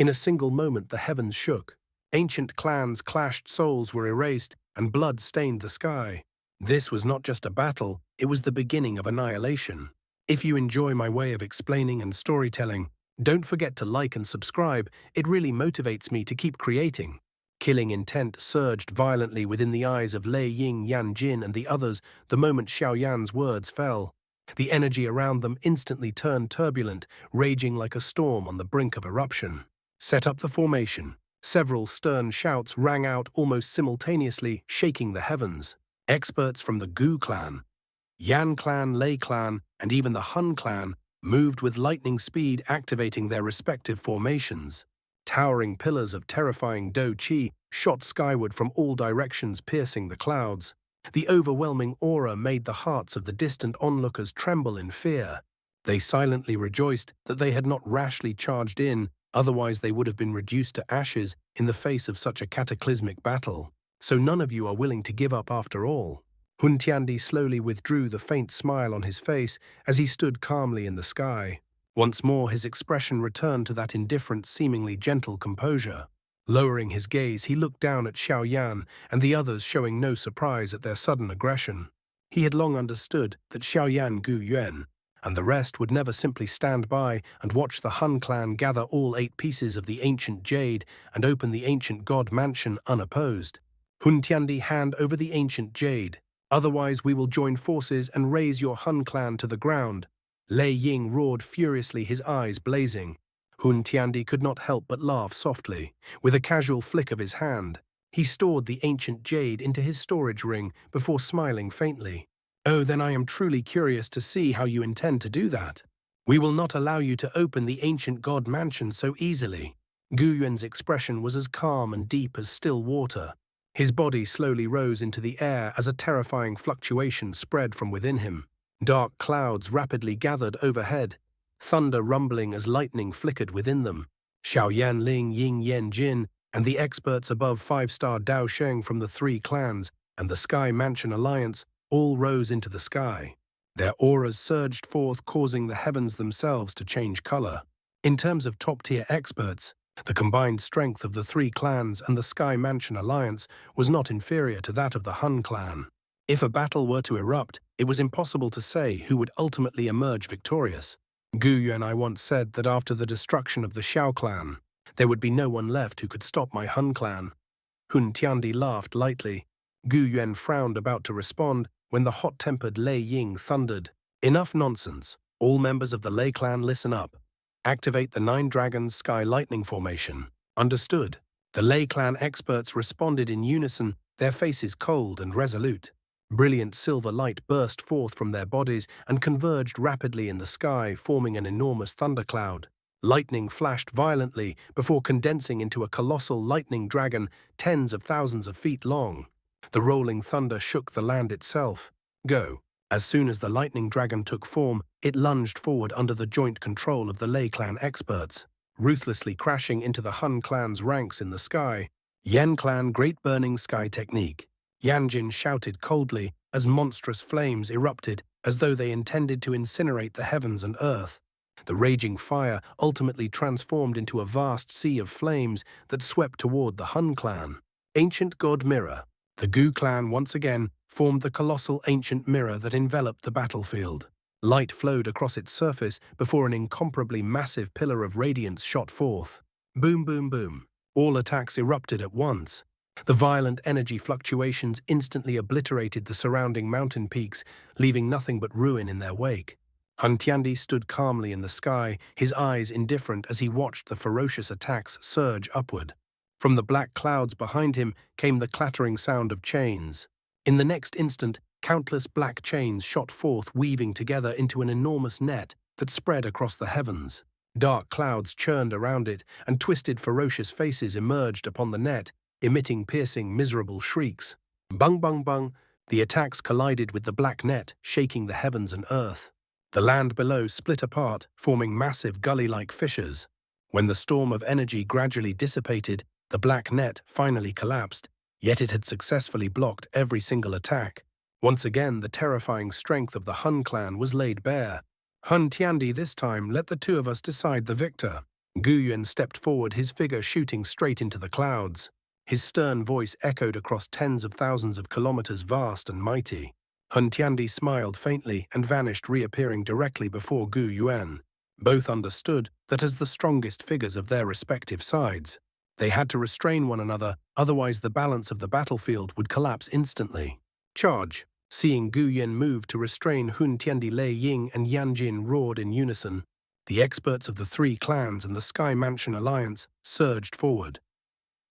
In a single moment the heavens shook. Ancient clans clashed, souls were erased, and blood stained the sky. This was not just a battle, it was the beginning of annihilation. If you enjoy my way of explaining and storytelling, don't forget to like and subscribe, it really motivates me to keep creating. Killing intent surged violently within the eyes of Lei Ying, Yan Jin, and the others the moment Xiao Yan's words fell. The energy around them instantly turned turbulent, raging like a storm on the brink of eruption. Set up the formation. Several stern shouts rang out almost simultaneously, shaking the heavens. Experts from the Gu clan, Yan clan, Lei clan, and even the Hun clan moved with lightning speed, activating their respective formations. Towering pillars of terrifying Do Qi shot skyward from all directions, piercing the clouds. The overwhelming aura made the hearts of the distant onlookers tremble in fear. They silently rejoiced that they had not rashly charged in, otherwise they would have been reduced to ashes in the face of such a cataclysmic battle. So none of you are willing to give up after all. Hun Tiandi slowly withdrew the faint smile on his face as he stood calmly in the sky. Once more his expression returned to that indifferent, seemingly gentle composure. Lowering his gaze, he looked down at Xiao Yan and the others, showing no surprise at their sudden aggression. He had long understood that Xiao Yan Gu Yuan and the rest would never simply stand by and watch the Han clan gather all 8 pieces of the ancient jade and open the ancient god mansion unopposed. Hun Tiandi, hand over the ancient jade. Otherwise we will join forces and raze your Han clan to the ground. Lei Ying roared furiously, his eyes blazing. Hun Tiandi could not help but laugh softly. With a casual flick of his hand, he stored the ancient jade into his storage ring before smiling faintly. Oh, then I am truly curious to see how you intend to do that. We will not allow you to open the ancient god mansion so easily. Gu Yuan's expression was as calm and deep as still water. His body slowly rose into the air as a terrifying fluctuation spread from within him. Dark clouds rapidly gathered overhead, thunder rumbling as lightning flickered within them. Xiao Yan, Ling, Ying, Yan Jin, and the experts above 5-star Dao Sheng from the 3 clans and the Sky Mansion Alliance all rose into the sky. Their auras surged forth, causing the heavens themselves to change color. In terms of top-tier experts, the combined strength of the 3 clans and the Sky Mansion Alliance was not inferior to that of the Hun clan. If a battle were to erupt, it was impossible to say who would ultimately emerge victorious. Gu Yuan once said that after the destruction of the Xiao clan, there would be no one left who could stop my Hun clan. Hun Tiandi laughed lightly. Gu Yuan frowned, about to respond, when the hot-tempered Lei Ying thundered. Enough nonsense. All members of the Lei clan, listen up. Activate the 9 Dragons Sky Lightning Formation. Understood. The Lei clan experts responded in unison, their faces cold and resolute. Brilliant silver light burst forth from their bodies and converged rapidly in the sky, forming an enormous thundercloud. Lightning flashed violently before condensing into a colossal lightning dragon tens of thousands of feet long. The rolling thunder shook the land itself. Go. As soon as the lightning dragon took form, it lunged forward under the joint control of the Lei clan experts, ruthlessly crashing into the Hun clan's ranks in the sky. Yan clan Great Burning Sky Technique. Yanjin shouted coldly as monstrous flames erupted as though they intended to incinerate the heavens and earth. The raging fire ultimately transformed into a vast sea of flames that swept toward the Hun clan. Ancient God Mirror. The Gu clan once again formed the colossal ancient mirror that enveloped the battlefield. Light flowed across its surface before an incomparably massive pillar of radiance shot forth. Boom, boom, boom. All attacks erupted at once. The violent energy fluctuations instantly obliterated the surrounding mountain peaks, leaving nothing but ruin in their wake. Hun Tiandi stood calmly in the sky, his eyes indifferent as he watched the ferocious attacks surge upward. From the black clouds behind him came the clattering sound of chains. In the next instant, countless black chains shot forth, weaving together into an enormous net that spread across the heavens. Dark clouds churned around it, and twisted, ferocious faces emerged upon the net, emitting piercing, miserable shrieks. Bung, bung, bung, the attacks collided with the black net, shaking the heavens and earth. The land below split apart, forming massive gully-like fissures. When the storm of energy gradually dissipated, the black net finally collapsed, yet it had successfully blocked every single attack. Once again, the terrifying strength of the Hun clan was laid bare. Hun Tiandi, this time, let the 2 of us decide the victor. Gu Yuan stepped forward, his figure shooting straight into the clouds. His stern voice echoed across tens of thousands of kilometers, vast and mighty. Hun Tiandi smiled faintly and vanished, reappearing directly before Gu Yuan. Both understood that as the strongest figures of their respective sides, they had to restrain one another, otherwise the balance of the battlefield would collapse instantly. Charge! Seeing Gu Yuan move to restrain Hun Tiandi, Lei Ying and Yan Jin roared in unison. The experts of the three clans and the Sky Mansion Alliance surged forward.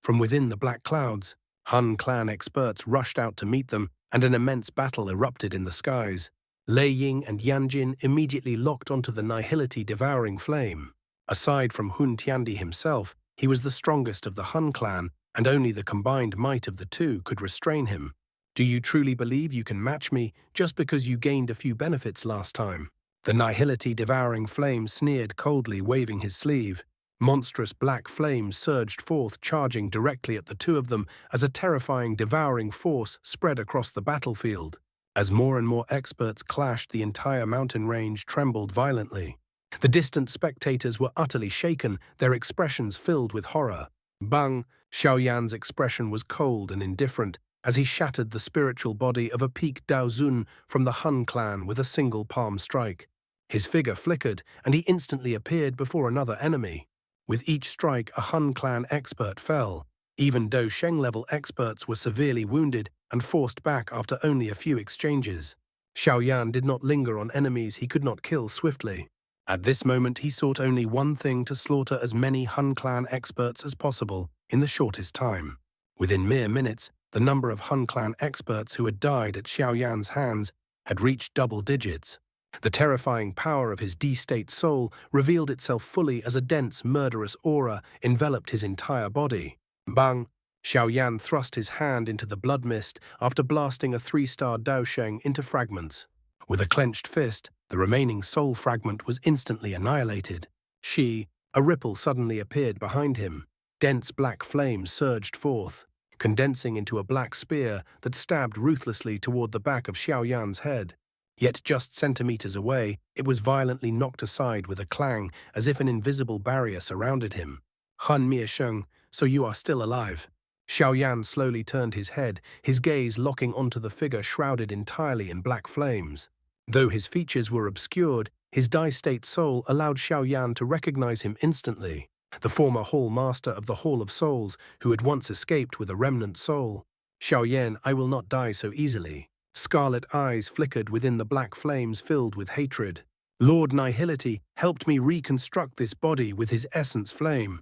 From within the black clouds, Han clan experts rushed out to meet them, and an immense battle erupted in the skies. Lei Ying and Yan Jin immediately locked onto the Nihility devouring flame. Aside from Hun Tiandi himself, he was the strongest of the Hun clan, and only the combined might of the two could restrain him. Do you truly believe you can match me just because you gained a few benefits last time? The Nihility devouring flame sneered coldly, waving his sleeve. Monstrous black flames surged forth, charging directly at the two of them as a terrifying devouring force spread across the battlefield. As more and more experts clashed, the entire mountain range trembled violently. The distant spectators were utterly shaken, their expressions filled with horror. Bang! Xiao Yan's expression was cold and indifferent as he shattered the spiritual body of a peak Daozun from the Hun clan with a single palm strike. His figure flickered, and he instantly appeared before another enemy. With each strike, a Hun clan expert fell. Even Do Sheng-level experts were severely wounded and forced back after only a few exchanges. Xiao Yan did not linger on enemies he could not kill swiftly. At this moment, he sought only one thing: to slaughter as many Hun clan experts as possible in the shortest time. Within mere minutes, the number of Hun clan experts who had died at Xiao Yan's hands had reached double digits. The terrifying power of his D-state soul revealed itself fully as a dense, murderous aura enveloped his entire body. Bang! Xiao Yan thrust his hand into the blood mist after blasting a 3-star Daosheng into fragments. With a clenched fist, the remaining soul fragment was instantly annihilated. A ripple suddenly appeared behind him. Dense black flames surged forth, condensing into a black spear that stabbed ruthlessly toward the back of Xiao Yan's head. Yet just centimeters away, it was violently knocked aside with a clang, as if an invisible barrier surrounded him. Han Miesheng, so you are still alive. Xiao Yan slowly turned his head, his gaze locking onto the figure shrouded entirely in black flames. Though his features were obscured, his die-state soul allowed Xiao Yan to recognize him instantly. The former Hall Master of the Hall of Souls, who had once escaped with a remnant soul. Xiao Yan, I will not die so easily. Scarlet eyes flickered within the black flames filled with hatred. Lord Nihility helped me reconstruct this body with his essence flame.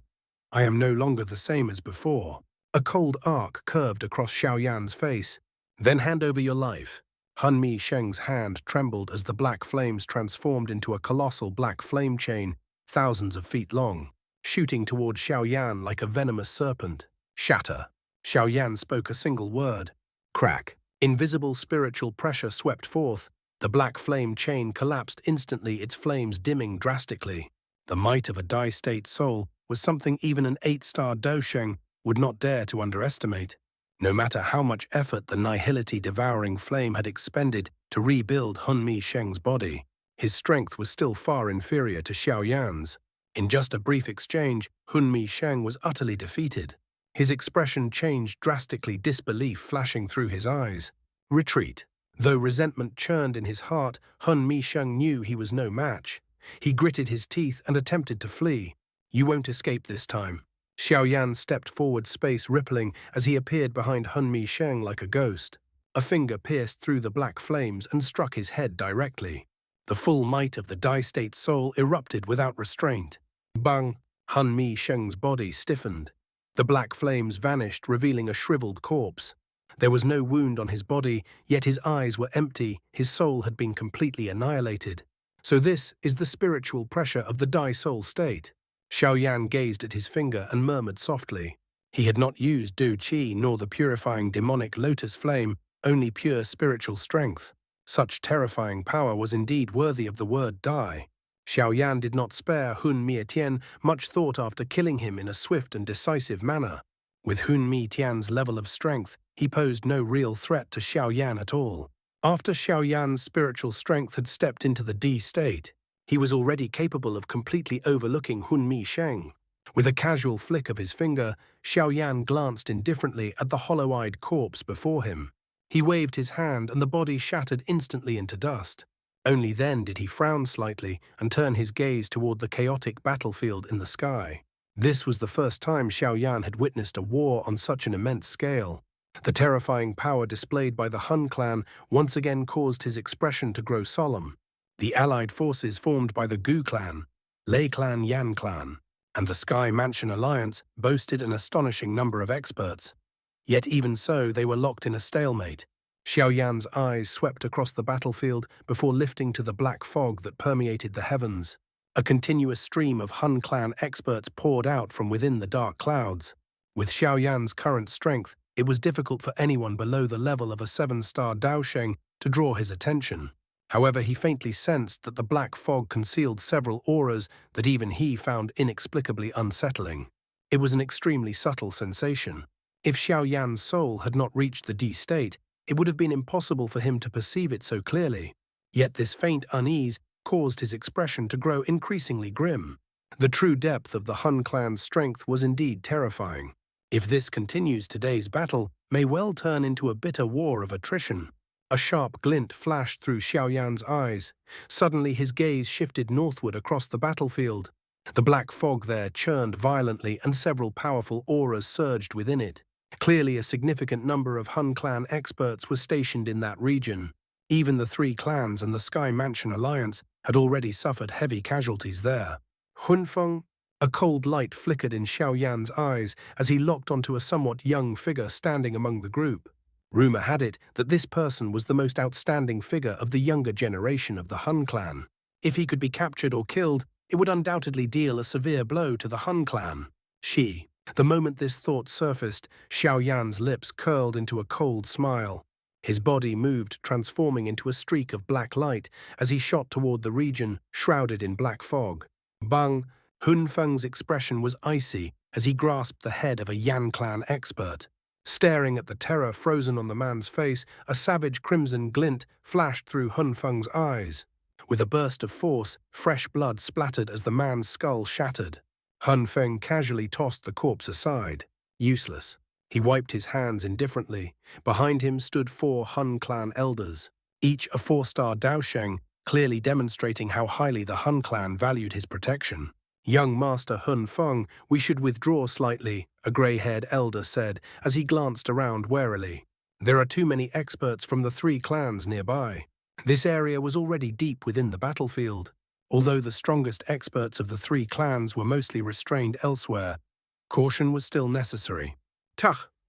I am no longer the same as before. A cold arc curved across Xiao Yan's face. Then hand over your life. Hun Miesheng's hand trembled as the black flames transformed into a colossal black flame chain, thousands of feet long, shooting toward Xiao Yan like a venomous serpent. Shatter. Xiao Yan spoke a single word. Crack. Invisible spiritual pressure swept forth. The black flame chain collapsed instantly, its flames dimming drastically. The might of a die-state soul was something even an 8-star Daosheng would not dare to underestimate. No matter how much effort the Nihility devouring flame had expended to rebuild Hun Miesheng's body, his strength was still far inferior to Xiao Yan's. In just a brief exchange, Hun Miesheng was utterly defeated. His expression changed drastically, disbelief flashing through his eyes. Retreat. Though resentment churned in his heart, Hun Miesheng knew he was no match. He gritted his teeth and attempted to flee. You won't escape this time. Xiao Yan stepped forward, space rippling, as he appeared behind Hun Miesheng like a ghost. A finger pierced through the black flames and struck his head directly. The full might of the die-state soul erupted without restraint. Bang! Hun Miesheng's body stiffened. The black flames vanished, revealing a shriveled corpse. There was no wound on his body, yet his eyes were empty, his soul had been completely annihilated. So this is the spiritual pressure of the die-soul state. Xiao Yan gazed at his finger and murmured softly. He had not used Du Qi nor the purifying demonic lotus flame, only pure spiritual strength. Such terrifying power was indeed worthy of the word die. Xiao Yan did not spare Hun Mietian much thought after killing him in a swift and decisive manner. With Hun Mietian's level of strength, he posed no real threat to Xiao Yan at all. After Xiao Yan's spiritual strength had stepped into the D state, He was already capable of completely overlooking Hun Feng. With a casual flick of his finger, Xiao Yan glanced indifferently at the hollow-eyed corpse before him. He waved his hand and the body shattered instantly into dust. Only then did he frown slightly and turn his gaze toward the chaotic battlefield in the sky. This was the first time Xiao Yan had witnessed a war on such an immense scale. The terrifying power displayed by the Hun clan once again caused his expression to grow solemn. The allied forces formed by the Gu clan, Lei clan, Yan clan, and the Sky Mansion Alliance boasted an astonishing number of experts. Yet even so, they were locked in a stalemate. Xiao Yan's eyes swept across the battlefield before lifting to the black fog that permeated the heavens. A continuous stream of Hun clan experts poured out from within the dark clouds. With Xiao Yan's current strength, it was difficult for anyone below the level of a 7-star Daosheng to draw his attention. However, he faintly sensed that the black fog concealed several auras that even he found inexplicably unsettling. It was an extremely subtle sensation. If Xiao Yan's soul had not reached the D state, it would have been impossible for him to perceive it so clearly. Yet this faint unease caused his expression to grow increasingly grim. The true depth of the Hun clan's strength was indeed terrifying. If this continues, today's battle may well turn into a bitter war of attrition. A sharp glint flashed through Xiao Yan's eyes. Suddenly his gaze shifted northward across the battlefield. The black fog there churned violently and several powerful auras surged within it. Clearly a significant number of Hun clan experts were stationed in that region. Even the 3 clans and the Sky Mansion Alliance had already suffered heavy casualties there. Hun Feng? A cold light flickered in Xiao Yan's eyes as he locked onto a somewhat young figure standing among the group. Rumor had it that this person was the most outstanding figure of the younger generation of the Hun clan. If he could be captured or killed, it would undoubtedly deal a severe blow to the Hun clan. The moment this thought surfaced, Xiao Yan's lips curled into a cold smile. His body moved, transforming into a streak of black light as he shot toward the region shrouded in black fog. Bang! Hun Feng's expression was icy as he grasped the head of a Yan clan expert. Staring at the terror frozen on the man's face, a savage crimson glint flashed through Hun Feng's eyes. With a burst of force, fresh blood splattered as the man's skull shattered. Hun Feng casually tossed the corpse aside. Useless. He wiped his hands indifferently. Behind him stood 4 Hun clan elders, each a 4-star Daosheng, clearly demonstrating how highly the Hun clan valued his protection. "Young Master Hun Feng, we should withdraw slightly," a grey-haired elder said as he glanced around warily. "There are too many experts from the 3 clans nearby." This area was already deep within the battlefield. Although the strongest experts of the 3 clans were mostly restrained elsewhere, caution was still necessary.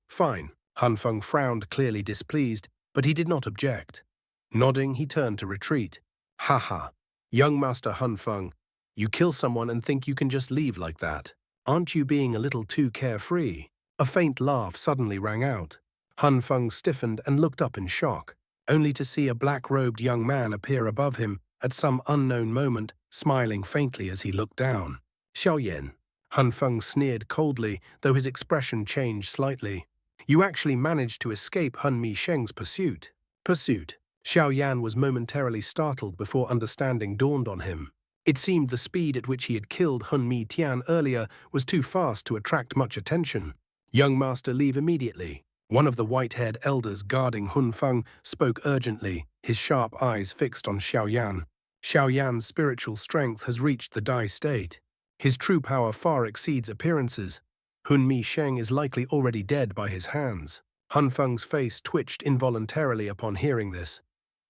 Fine." Hun Feng frowned, clearly displeased, but he did not object. Nodding, he turned to retreat. "Haha. Young Master Hun Feng, you kill someone and think you can just leave like that. Aren't you being a little too carefree?" A faint laugh suddenly rang out. Hun Feng stiffened and looked up in shock, only to see a black-robed young man appear above him at some unknown moment, smiling faintly as he looked down. "Xiao Yan." Hun Feng sneered coldly, though his expression changed slightly. "You actually managed to escape Hun Feng's pursuit." Pursuit? Xiao Yan was momentarily startled before understanding dawned on him. It seemed the speed at which he had killed Hun Tian earlier was too fast to attract much attention. "Young master, leave immediately." One of the white-haired elders guarding Hun Feng spoke urgently, his sharp eyes fixed on Xiao Yan. Xiao Yan's spiritual strength has reached the Dai state. His true power far exceeds appearances. Hun Feng is likely already dead by his hands. Hun Feng's face twitched involuntarily upon hearing this.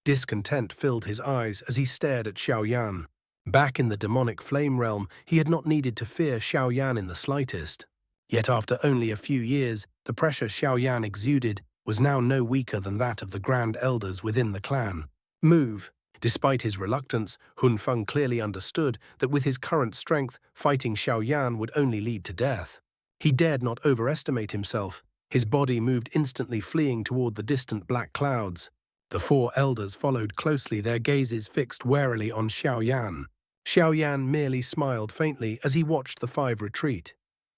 Discontent filled his eyes as he stared at Xiao Yan. Back in the demonic flame realm, he had not needed to fear Xiao Yan in the slightest. Yet after only a few years, the pressure Xiao Yan exuded was now no weaker than that of the grand elders within the clan. Move. Despite his reluctance, Hun Feng clearly understood that with his current strength, fighting Xiao Yan would only lead to death. He dared not overestimate himself. His body moved instantly, fleeing toward the distant black clouds. The 4 elders followed closely, their gazes fixed warily on Xiao Yan. Xiao Yan merely smiled faintly as he watched the 5 retreat.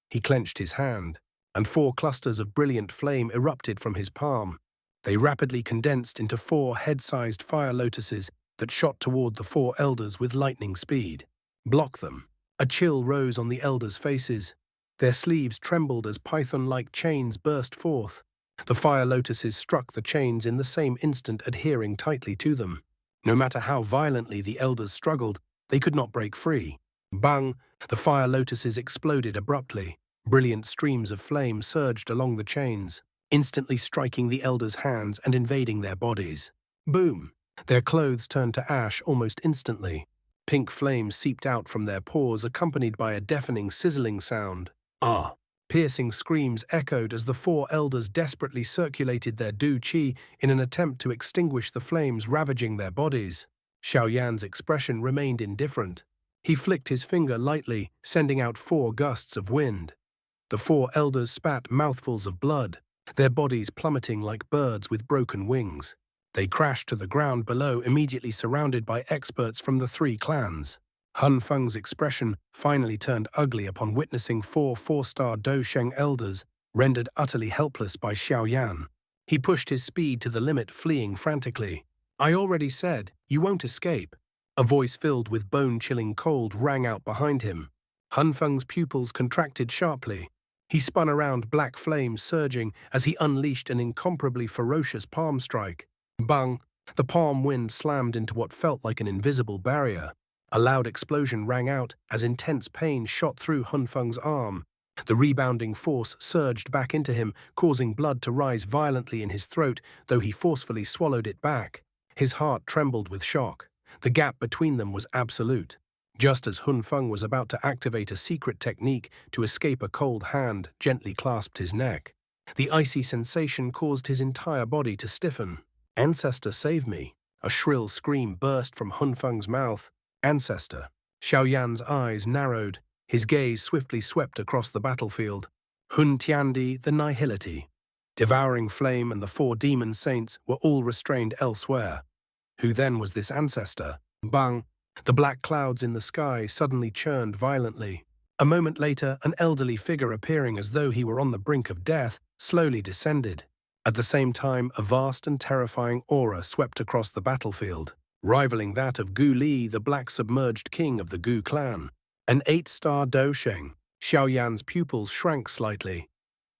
He clenched his hand, and 4 clusters of brilliant flame erupted from his palm. They rapidly condensed into 4 head-sized fire lotuses, that shot toward the four elders with lightning speed. Block them. A chill rose on the elders' faces. Their sleeves trembled as python-like chains burst forth. The fire lotuses struck the chains in the same instant, adhering tightly to them. No matter how violently the elders struggled, they could not break free. Bang! The fire lotuses exploded abruptly. Brilliant streams of flame surged along the chains, instantly striking the elders' hands and invading their bodies. Boom! Their clothes turned to ash almost instantly. Pink flames seeped out from their pores, accompanied by a deafening sizzling sound. Ah! Piercing screams echoed as the four elders desperately circulated their Du Qi in an attempt to extinguish the flames ravaging their bodies. Xiao Yan's expression remained indifferent. He flicked his finger lightly, sending out 4 gusts of wind. The four elders spat mouthfuls of blood, their bodies plummeting like birds with broken wings. They crashed to the ground below, immediately surrounded by experts from the 3 clans. Hun Feng's expression finally turned ugly upon witnessing 4 4-star Dousheng elders rendered utterly helpless by Xiao Yan. He pushed his speed to the limit, fleeing frantically. "I already said, you won't escape." A voice filled with bone-chilling cold rang out behind him. Hun Feng's pupils contracted sharply. He spun around, black flames surging as he unleashed an incomparably ferocious palm strike. Bang! The palm wind slammed into what felt like an invisible barrier. A loud explosion rang out as intense pain shot through Hun Feng's arm. The rebounding force surged back into him, causing blood to rise violently in his throat, though he forcefully swallowed it back. His heart trembled with shock. The gap between them was absolute. Just as Hun Feng was about to activate a secret technique to escape, a cold hand gently clasped his neck. The icy sensation caused his entire body to stiffen. "Ancestor, save me!" A shrill scream burst from Hun Feng's mouth. "Ancestor!" Xiao Yan's eyes narrowed. His gaze swiftly swept across the battlefield. Hun Tiandi, the Nihility, Devouring Flame, and the 4 demon saints were all restrained elsewhere. Who then was this ancestor? Bang! The black clouds in the sky suddenly churned violently. A moment later, an elderly figure, appearing as though he were on the brink of death, slowly descended. At the same time, a vast and terrifying aura swept across the battlefield, rivaling that of Gu Li, the black submerged king of the Gu clan. An 8-star Dousheng. Xiao Yan's pupils shrank slightly.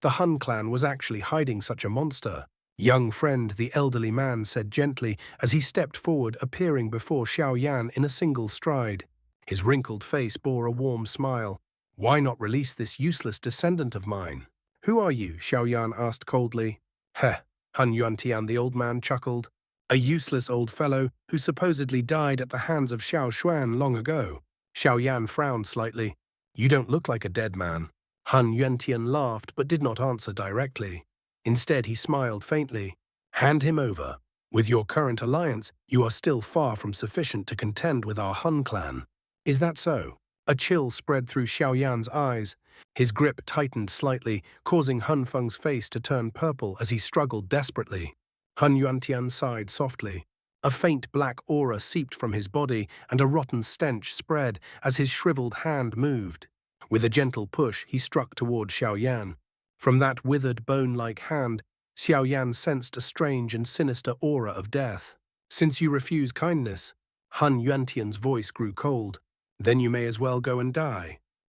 The Hun clan was actually hiding such a monster. "Young friend," the elderly man said gently as he stepped forward, appearing before Xiao Yan in a single stride. His wrinkled face bore a warm smile. "Why not release this useless descendant of mine?" "Who are you?" Xiao Yan asked coldly. "Heh," Hun Yuantian, the old man, chuckled. "A useless old fellow who supposedly died at the hands of Xiao Xuan long ago." Xiao Yan frowned slightly. "You don't look like a dead man." Hun Yuantian laughed but did not answer directly. Instead, he smiled faintly. "Hand him over. With your current alliance, you are still far from sufficient to contend with our Hun clan." "Is that so?" A chill spread through Xiao Yan's eyes. His grip tightened slightly, causing Hun Feng's face to turn purple as he struggled desperately. Hun Yuantian sighed softly. A faint black aura seeped from his body, and a rotten stench spread as his shriveled hand moved. With a gentle push, he struck toward Xiao Yan. From that withered, bone-like hand, Xiao Yan sensed a strange and sinister aura of death. "Since you refuse kindness," Hun Yuantian's voice grew cold, "then you may as well go and die."